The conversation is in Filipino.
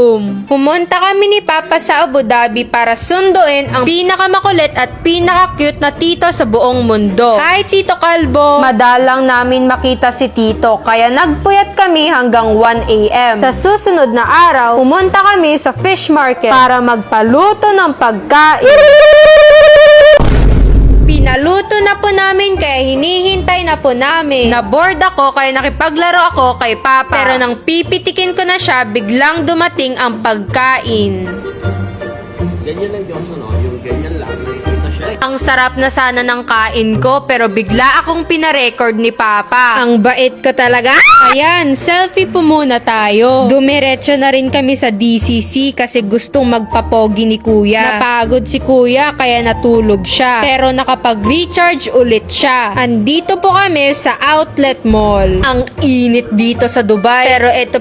room. Pumunta kami ni Papa sa Abu Dhabi para sunduin ang pinakamakulit at pinaka-cute na tito sa buong mundo. Hi Tito Kalbo! Madalang namin makita si Tito kaya nagpuyat kami hanggang 1 AM. Sa susunod na araw, pumunta kami sa fish market para magpaluto ng pagkain. Pinaluto na po namin kaya hinihintay na po namin. Na-bored ako kaya nakipaglaro ako kay Papa. Pero nang pipitikin ko na siya, biglang dumating ang pagkain. Ganyan lang yung yung ganyan lang, nakikita siya. Ang sarap na sana ng kain ko pero bigla akong pinarecord ni Papa. Ang bait ko talaga. Ayan, selfie po muna tayo. Dumiretso na rin kami sa DCC kasi gustong magpapogi ni Kuya. Napagod si Kuya kaya natulog siya. Pero nakapag-recharge ulit siya. Andito po kami sa Outlet Mall. Ang init dito sa Dubai pero ito